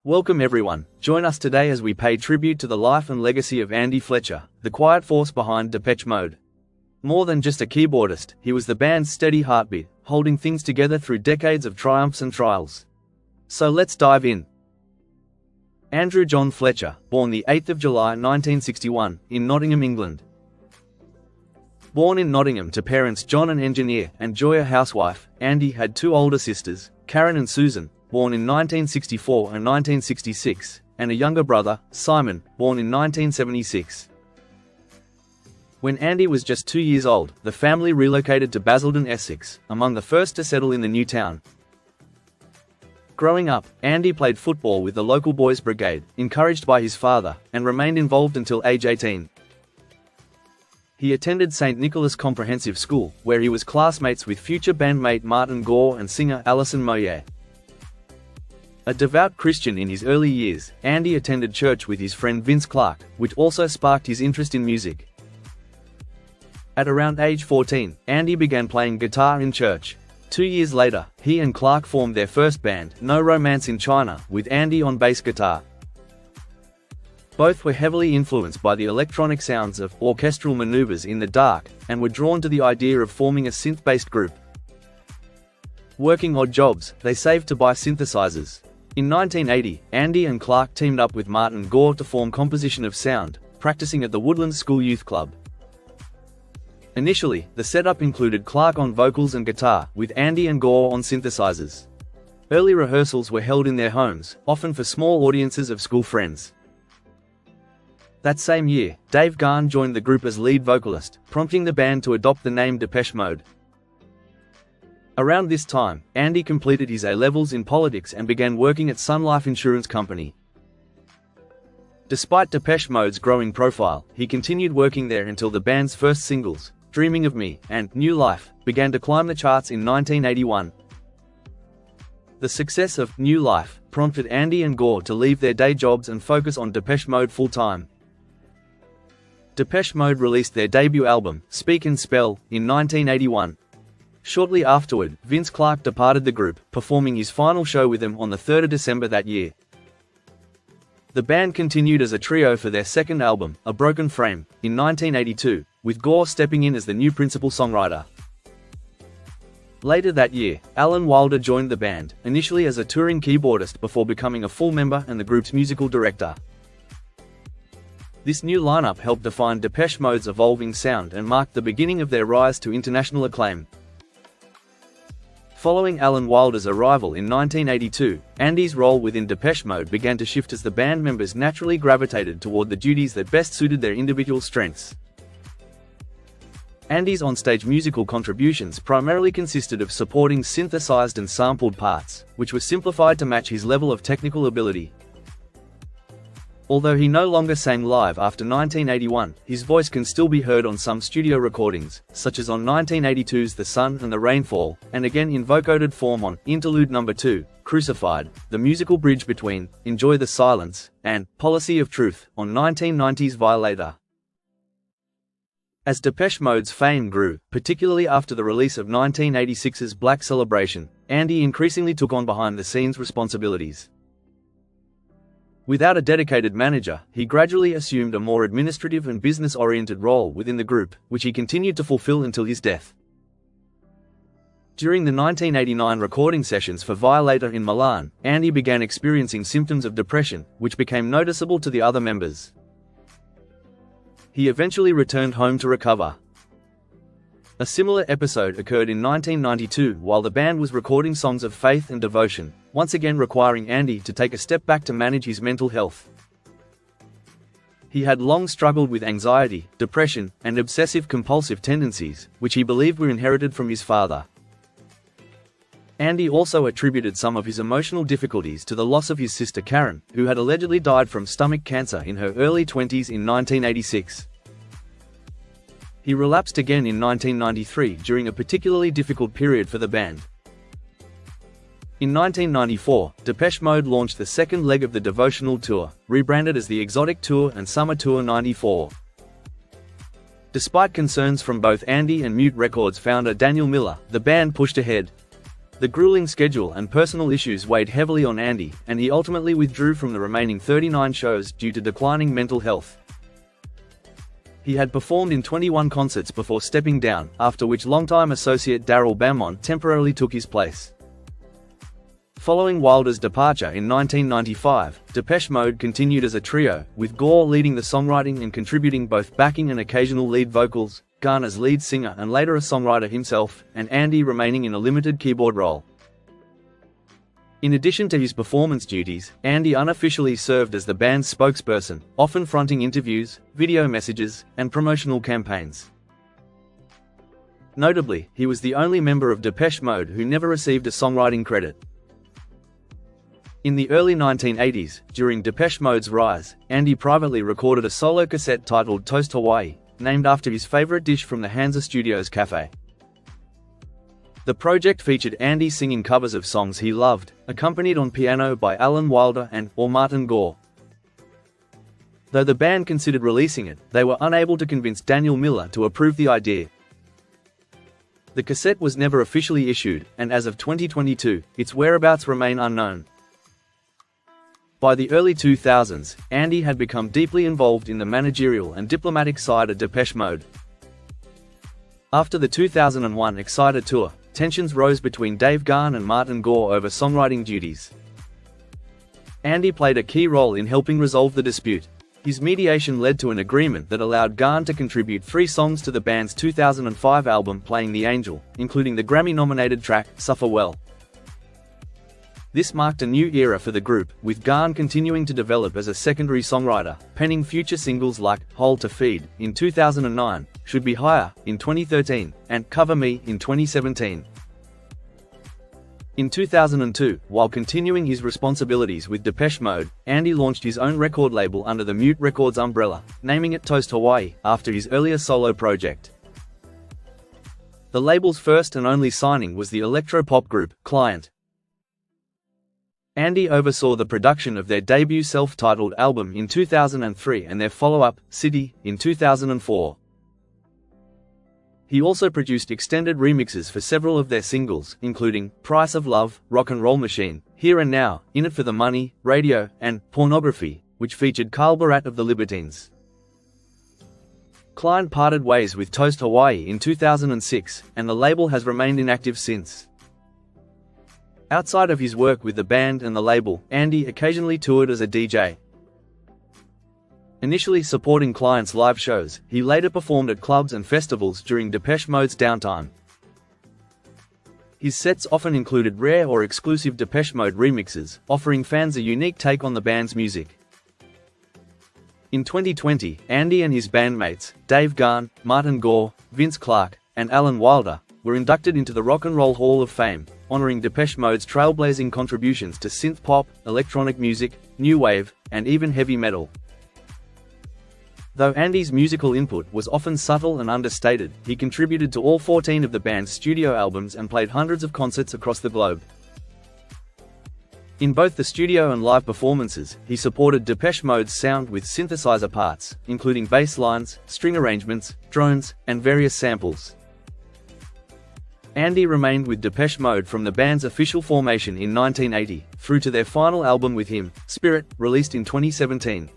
Welcome everyone, join us today as we pay tribute to the life and legacy of Andy Fletcher, the quiet force behind Depeche Mode. More than just a keyboardist, he was the band's steady heartbeat, holding things together through decades of triumphs and trials. So let's dive in. Andrew John Fletcher, born the 8th of July 1961, in Nottingham, England. Born in Nottingham to parents John an engineer and Joy a housewife, Andy had two older sisters, Karen and Susan, born in 1964 and 1966, and a younger brother, Simon, born in 1976. When Andy was just 2 years old, the family relocated to Basildon, Essex, among the first to settle in the new town. Growing up, Andy played football with the local boys' brigade, encouraged by his father, and remained involved until age 18. He attended St. Nicholas Comprehensive School, where he was classmates with future bandmate Martin Gore and singer Alison Moyet. A devout Christian in his early years, Andy attended church with his friend Vince Clarke, which also sparked his interest in music. At around age 14, Andy began playing guitar in church. 2 years later, he and Clarke formed their first band, No Romance in China, with Andy on bass guitar. Both were heavily influenced by the electronic sounds of orchestral maneuvers in the dark, and were drawn to the idea of forming a synth-based group. Working odd jobs, they saved to buy synthesizers. In 1980, Andy and Clarke teamed up with Martin Gore to form Composition of Sound, practicing at the Woodlands School Youth Club. Initially, the setup included Clarke on vocals and guitar, with Andy and Gore on synthesizers. Early rehearsals were held in their homes, often for small audiences of school friends. That same year, Dave Gahan joined the group as lead vocalist, prompting the band to adopt the name Depeche Mode. Around this time, Andy completed his A-levels in politics and began working at Sun Life Insurance Company. Despite Depeche Mode's growing profile, he continued working there until the band's first singles, Dreaming of Me and New Life, began to climb the charts in 1981. The success of New Life prompted Andy and Gore to leave their day jobs and focus on Depeche Mode full-time. Depeche Mode released their debut album, Speak and Spell, in 1981. Shortly afterward, Vince Clarke departed the group, performing his final show with them on the 3rd of December that year. The band continued as a trio for their second album, A Broken Frame, in 1982, with Gore stepping in as the new principal songwriter. Later that year, Alan Wilder joined the band, initially as a touring keyboardist before becoming a full member and the group's musical director. This new lineup helped define Depeche Mode's evolving sound and marked the beginning of their rise to international acclaim. Following Alan Wilder's arrival in 1982, Andy's role within Depeche Mode began to shift as the band members naturally gravitated toward the duties that best suited their individual strengths. Andy's onstage musical contributions primarily consisted of supporting synthesized and sampled parts, which were simplified to match his level of technical ability. Although he no longer sang live after 1981, his voice can still be heard on some studio recordings, such as on 1982's The Sun and the Rainfall, and again in vocoded form on Interlude No. 2, Crucified, the musical bridge between Enjoy the Silence and Policy of Truth on 1990's Violator. As Depeche Mode's fame grew, particularly after the release of 1986's Black Celebration, Andy increasingly took on behind-the-scenes responsibilities. Without a dedicated manager, he gradually assumed a more administrative and business-oriented role within the group, which he continued to fulfill until his death. During the 1989 recording sessions for Violator in Milan, Andy began experiencing symptoms of depression, which became noticeable to the other members. He eventually returned home to recover. A similar episode occurred in 1992 while the band was recording songs of faith and devotion, once again requiring Andy to take a step back to manage his mental health. He had long struggled with anxiety, depression, and obsessive-compulsive tendencies, which he believed were inherited from his father. Andy also attributed some of his emotional difficulties to the loss of his sister Karen, who had allegedly died from stomach cancer in her early 20s in 1986. He relapsed again in 1993 during a particularly difficult period for the band. In 1994, Depeche Mode launched the second leg of the Devotional Tour, rebranded as the Exotic Tour and Summer Tour '94. Despite concerns from both Andy and Mute Records founder Daniel Miller, the band pushed ahead. The grueling schedule and personal issues weighed heavily on Andy, and he ultimately withdrew from the remaining 39 shows due to declining mental health. He had performed in 21 concerts before stepping down, after which longtime associate Daryl Beaumont temporarily took his place. Following Wilder's departure in 1995, Depeche Mode continued as a trio, with Gore leading the songwriting and contributing both backing and occasional lead vocals, Gunn as lead singer and later a songwriter himself, and Andy remaining in a limited keyboard role. In addition to his performance duties, Andy unofficially served as the band's spokesperson, often fronting interviews, video messages, and promotional campaigns. Notably, he was the only member of Depeche Mode who never received a songwriting credit. In the early 1980s, during Depeche Mode's rise, Andy privately recorded a solo cassette titled Toast Hawaii, named after his favorite dish from the Hansa Studios cafe. The project featured Andy singing covers of songs he loved, accompanied on piano by Alan Wilder or Martin Gore. Though the band considered releasing it, they were unable to convince Daniel Miller to approve the idea. The cassette was never officially issued, and as of 2022, its whereabouts remain unknown. By the early 2000s, Andy had become deeply involved in the managerial and diplomatic side of Depeche Mode. After the 2001 Exciter tour, tensions rose between Dave Gahan and Martin Gore over songwriting duties. Andy played a key role in helping resolve the dispute. His mediation led to an agreement that allowed Gahan to contribute 3 songs to the band's 2005 album Playing the Angel, including the Grammy-nominated track, Suffer Well. This marked a new era for the group, with Gahan continuing to develop as a secondary songwriter, penning future singles like Hole to Feed in 2009, Should Be Higher in 2013, and Cover Me in 2017. In 2002, while continuing his responsibilities with Depeche Mode, Andy launched his own record label under the Mute Records umbrella, naming it Toast Hawaii, after his earlier solo project. The label's first and only signing was the electro-pop group, Client. Andy oversaw the production of their debut self-titled album in 2003 and their follow-up, City, in 2004. He also produced extended remixes for several of their singles, including Price of Love, Rock and Roll Machine, Here and Now, In It for the Money, Radio, and Pornography, which featured Carl Barat of the Libertines. Client parted ways with Toast Hawaii in 2006, and the label has remained inactive since. Outside of his work with the band and the label, Andy occasionally toured as a DJ. Initially supporting Client's live shows, he later performed at clubs and festivals during Depeche Mode's downtime. His sets often included rare or exclusive Depeche Mode remixes, offering fans a unique take on the band's music. In 2020, Andy and his bandmates, Dave Gahan, Martin Gore, Vince Clarke, and Alan Wilder, were inducted into the Rock and Roll Hall of Fame, honoring Depeche Mode's trailblazing contributions to synth pop, electronic music, new wave, and even heavy metal. Though Andy's musical input was often subtle and understated, he contributed to all 14 of the band's studio albums and played hundreds of concerts across the globe. In both the studio and live performances, he supported Depeche Mode's sound with synthesizer parts, including bass lines, string arrangements, drones, and various samples. Andy remained with Depeche Mode from the band's official formation in 1980, through to their final album with him, Spirit, released in 2017.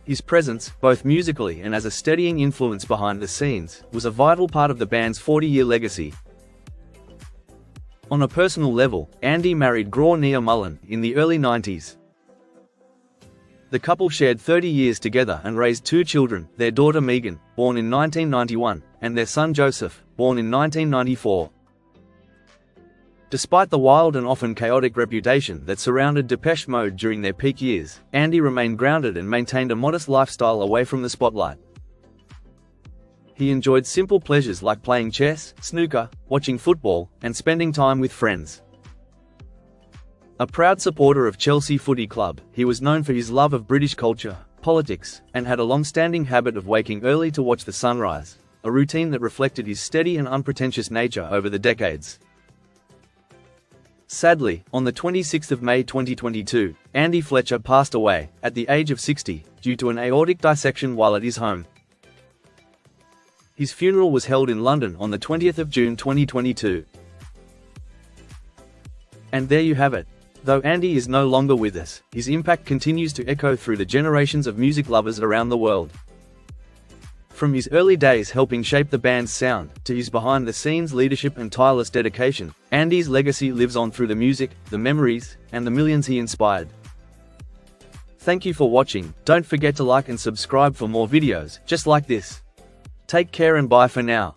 His presence, both musically and as a steadying influence behind the scenes, was a vital part of the band's 40-year legacy. On a personal level, Andy married Graw Nia Mullen in the early 90s. The couple shared 30 years together and raised 2 children, their daughter Megan, born in 1991, and their son Joseph, born in 1994. Despite the wild and often chaotic reputation that surrounded Depeche Mode during their peak years, Andy remained grounded and maintained a modest lifestyle away from the spotlight. He enjoyed simple pleasures like playing chess, snooker, watching football, and spending time with friends. A proud supporter of Chelsea Footy Club, he was known for his love of British culture, politics, and had a long-standing habit of waking early to watch the sunrise, a routine that reflected his steady and unpretentious nature over the decades. Sadly, on the 26th of May 2022, Andy Fletcher passed away, at the age of 60, due to an aortic dissection while at his home. His funeral was held in London on the 20th of June 2022. And there you have it. Though Andy is no longer with us, his impact continues to echo through the generations of music lovers around the world. From his early days helping shape the band's sound, to his behind-the-scenes leadership and tireless dedication, Andy's legacy lives on through the music, the memories, and the millions he inspired. Thank you for watching. Don't forget to like and subscribe for more videos just like this. Take care and bye for now.